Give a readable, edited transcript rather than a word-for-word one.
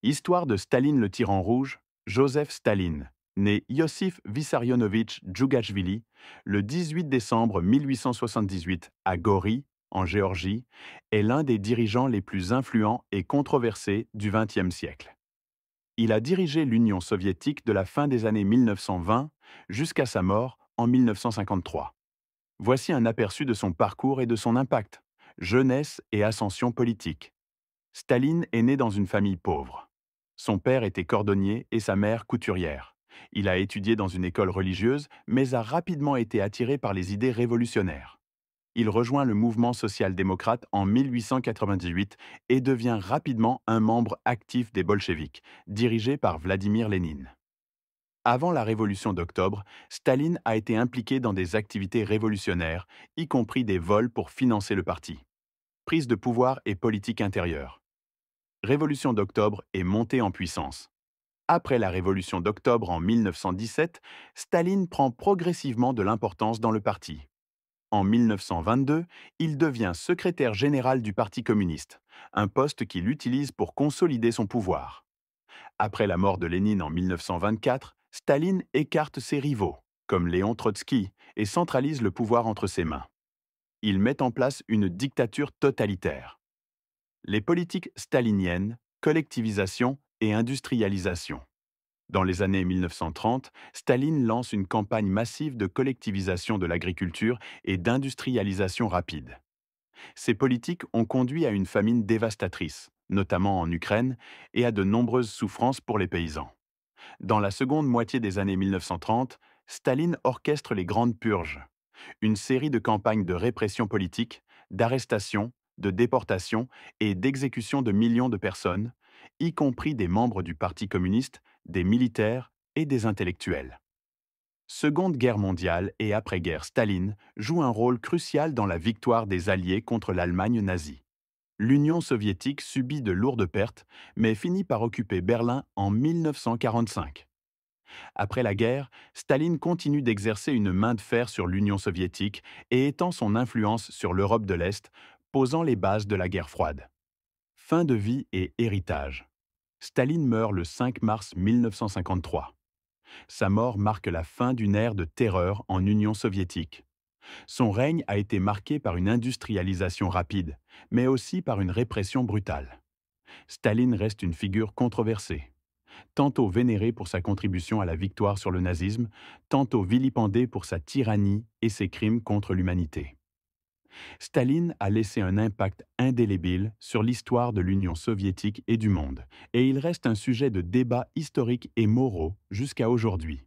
Histoire de Staline le tyran rouge, Joseph Staline, né Iosif Vissarionovitch Djougachvili le 18 décembre 1878 à Gori, en Géorgie, est l'un des dirigeants les plus influents et controversés du XXe siècle. Il a dirigé l'Union soviétique de la fin des années 1920 jusqu'à sa mort en 1953. Voici un aperçu de son parcours et de son impact. Jeunesse et ascension politique. Staline est né dans une famille pauvre. Son père était cordonnier et sa mère couturière. Il a étudié dans une école religieuse, mais a rapidement été attiré par les idées révolutionnaires. Il rejoint le mouvement social-démocrate en 1898 et devient rapidement un membre actif des bolcheviks, dirigés par Vladimir Lénine. Avant la Révolution d'octobre, Staline a été impliqué dans des activités révolutionnaires, y compris des vols pour financer le parti. Prise de pouvoir et politique intérieure. Révolution d'octobre et montée en puissance. Après la Révolution d'octobre en 1917, Staline prend progressivement de l'importance dans le parti. En 1922, il devient secrétaire général du Parti communiste, un poste qu'il utilise pour consolider son pouvoir. Après la mort de Lénine en 1924, Staline écarte ses rivaux, comme Léon Trotsky, et centralise le pouvoir entre ses mains. Il met en place une dictature totalitaire. Les politiques staliniennes, collectivisation et industrialisation. Dans les années 1930, Staline lance une campagne massive de collectivisation de l'agriculture et d'industrialisation rapide. Ces politiques ont conduit à une famine dévastatrice, notamment en Ukraine, et à de nombreuses souffrances pour les paysans. Dans la seconde moitié des années 1930, Staline orchestre les Grandes Purges, une série de campagnes de répression politique, d'arrestation, de déportation et d'exécution de millions de personnes, y compris des membres du Parti communiste, des militaires et des intellectuels. Seconde Guerre mondiale et après-guerre, Staline joue un rôle crucial dans la victoire des Alliés contre l'Allemagne nazie. L'Union soviétique subit de lourdes pertes, mais finit par occuper Berlin en 1945. Après la guerre, Staline continue d'exercer une main de fer sur l'Union soviétique et étend son influence sur l'Europe de l'Est, posant les bases de la guerre froide. Fin de vie et héritage. Staline meurt le 5 mars 1953. Sa mort marque la fin d'une ère de terreur en Union soviétique. Son règne a été marqué par une industrialisation rapide, mais aussi par une répression brutale. Staline reste une figure controversée. Tantôt vénéré pour sa contribution à la victoire sur le nazisme, tantôt vilipendé pour sa tyrannie et ses crimes contre l'humanité. Staline a laissé un impact indélébile sur l'histoire de l'Union soviétique et du monde, et il reste un sujet de débats historiques et moraux jusqu'à aujourd'hui.